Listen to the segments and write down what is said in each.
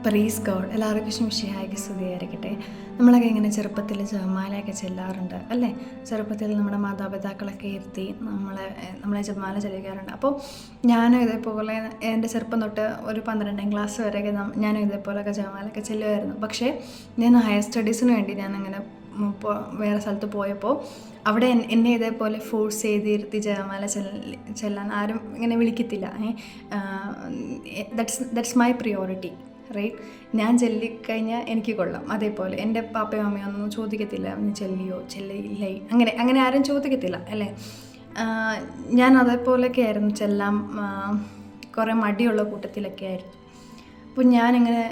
Praise God. എല്ലാവർക്കും ശംസിഹായ്ക്ക് സ്തുതിയായിരിക്കട്ടെ. നമ്മളൊക്കെ ഇങ്ങനെ ചെറുപ്പത്തിൽ ജപമാലയൊക്കെ ചെല്ലാറുണ്ട് അല്ലേ? ചെറുപ്പത്തിൽ നമ്മുടെ മാതാപിതാക്കളൊക്കെ ഇരുത്തി നമ്മളെ ജപമാല ചെല്ലിക്കാറുണ്ട്. അപ്പോൾ ഞാനും ഇതേപോലെ എൻ്റെ ചെറുപ്പം തൊട്ട് ഒരു 12ാം ക്ലാസ് വരെയൊക്കെ ഞാനും ഇതേപോലെയൊക്കെ ജപമാലയൊക്കെ ചെല്ലുമായിരുന്നു. പക്ഷേ ഞാൻ ഹയർ സ്റ്റഡീസിന് വേണ്ടി ഞാനങ്ങനെ വേറെ സ്ഥലത്ത് പോയപ്പോൾ അവിടെ എന്നെ ഇതേപോലെ ഫോഴ്സ് ചെയ്തിരുത്തി ജപമാല ചെല്ലാൻ ആരും ഇങ്ങനെ വിളിക്കത്തില്ല. That's my priority, right? ഞാൻ ചൊല്ലിക്കഴിഞ്ഞാൽ എനിക്ക് കൊള്ളാം. അതേപോലെ എൻ്റെ പാപ്പയും അമ്മയും ഒന്നും ചോദിക്കത്തില്ല നീ ചെല്ലിയോ ചെല്ലില്ലേ, അങ്ങനെ ആരും ചോദിക്കത്തില്ല അല്ലേ? ഞാൻ അതേപോലെയൊക്കെ ആയിരുന്നു ചെല്ലാൻ കുറേ മടിയുള്ള കൂട്ടത്തിലൊക്കെ ആയിരുന്നു. അപ്പോൾ ഞാനിങ്ങനെ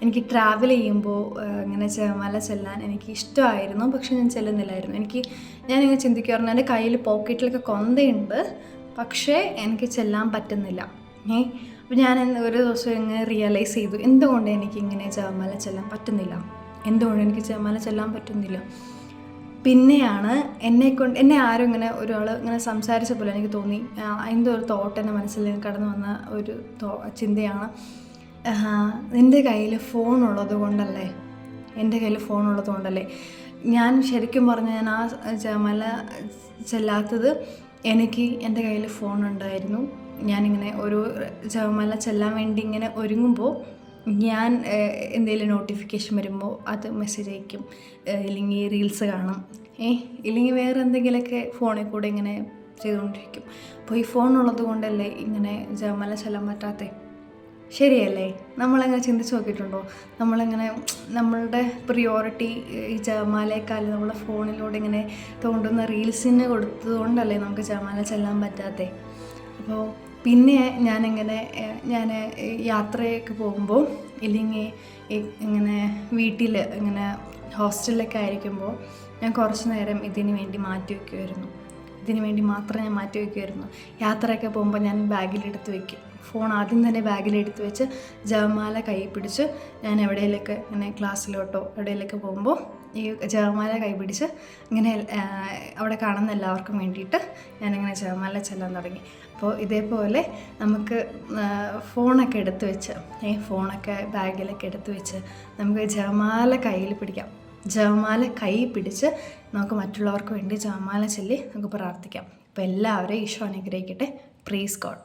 എനിക്ക് ട്രാവൽ ചെയ്യുമ്പോൾ ഇങ്ങനെ ജപമാല ചെല്ലാൻ എനിക്ക് ഇഷ്ടമായിരുന്നു. പക്ഷെ ഞാൻ ചെല്ലുന്നില്ലായിരുന്നു. ഞാനിങ്ങനെ ചിന്തിക്കുമായിരുന്നു, എൻ്റെ കയ്യിൽ പോക്കറ്റിലൊക്കെ കൊന്തയുണ്ട്, പക്ഷേ എനിക്ക് ചെല്ലാൻ പറ്റുന്നില്ല. അപ്പോൾ ഞാൻ ഒരു ദിവസം ഇങ്ങനെ റിയലൈസ് ചെയ്തു, എന്തുകൊണ്ട് എനിക്കിങ്ങനെ ജപമാല ചെല്ലാൻ പറ്റുന്നില്ല. പിന്നെയാണ് എന്നെ ആരും ഒരാൾ ഇങ്ങനെ ഫോൺ പോലെ എനിക്ക് തോന്നി. എന്തോ ഒരു തോട്ട് എൻ്റെ മനസ്സിൽ കടന്നു വന്ന ഒരു ചിന്തയാണ്, എൻ്റെ കയ്യിൽ ഫോൺ ഉള്ളത് കൊണ്ടല്ലേ. ഞാൻ ശരിക്കും പറഞ്ഞാൽ ഞാൻ ആ ജപമാല ചെല്ലാത്തത്, എനിക്ക് എൻ്റെ കയ്യിൽ ഫോൺ ഉണ്ടായിരുന്നു. ഞാനിങ്ങനെ ഒരു ജപമാല ചെല്ലാൻ വേണ്ടി ഇങ്ങനെ ഒരുങ്ങുമ്പോൾ ഞാൻ എന്തെങ്കിലും നോട്ടിഫിക്കേഷൻ വരുമ്പോൾ അത് മെസ്സേജ് അയക്കും, ഇല്ലെങ്കിൽ റീൽസ് കാണും, ഇല്ലെങ്കിൽ വേറെ എന്തെങ്കിലുമൊക്കെ ഫോണിൽ കൂടെ ഇങ്ങനെ ചെയ്തുകൊണ്ടിരിക്കും. അപ്പോൾ ഈ ഫോൺ ഉള്ളത് കൊണ്ടല്ലേ ഇങ്ങനെ ജപമാല ചെല്ലാൻ പറ്റാത്തത്, ശരിയല്ലേ? നമ്മളങ്ങനെ ചിന്തിച്ച് നോക്കിയിട്ടുണ്ടോ? നമ്മളുടെ പ്രിയോറിറ്റി ഈ ജപമാലയേക്കാൾ നമ്മളെ ഫോണിലൂടെ ഇങ്ങനെ തോണ്ടുന്ന റീൽസിന് കൊടുത്തതുകൊണ്ടല്ലേ നമുക്ക് ജപമാല ചെല്ലാൻ പറ്റാത്തത്. അപ്പോൾ പിന്നെ ഞാൻ യാത്രയൊക്കെ പോകുമ്പോൾ, ഇല്ലെങ്കിൽ ഇങ്ങനെ വീട്ടിൽ ഇങ്ങനെ ഹോസ്റ്റലിലൊക്കെ ആയിരിക്കുമ്പോൾ ഞാൻ കുറച്ച് നേരം ഇതിന് വേണ്ടി മാത്രം ഞാൻ മാറ്റി വയ്ക്കുമായിരുന്നു. യാത്രയൊക്കെ പോകുമ്പോൾ ഞാൻ ബാഗിലെടുത്ത് വയ്ക്കും, ഫോൺ ആദ്യം തന്നെ ബാഗിലെടുത്ത് വെച്ച് ജപമാല കൈ പിടിച്ച് ഞാൻ എവിടെയെങ്കിലൊക്കെ ഇങ്ങനെ ക്ലാസ്സിലോട്ടോ എവിടെയെങ്കിലൊക്കെ പോകുമ്പോൾ ഈ ജപമാല കൈ പിടിച്ച് ഇങ്ങനെ അവിടെ കാണുന്ന എല്ലാവർക്കും വേണ്ടിയിട്ട് ഞാനിങ്ങനെ ജപമാല ചെല്ലാൻ തുടങ്ങി. അപ്പോൾ ഇതേപോലെ നമുക്ക് ഫോണൊക്കെ എടുത്ത് വെച്ച് ഫോണൊക്കെ ബാഗിലൊക്കെ എടുത്ത് വെച്ച് നമുക്ക് ജപമാല കയ്യിൽ പിടിക്കാം. ജപമാല കൈ പിടിച്ച് നമുക്ക് മറ്റുള്ളവർക്ക് വേണ്ടി ജപമാല ചൊല്ലി നമുക്ക് പ്രാർത്ഥിക്കാം. അപ്പോൾ എല്ലാവരെയും ഈശോ അനുഗ്രഹിക്കട്ടെ. Praise God.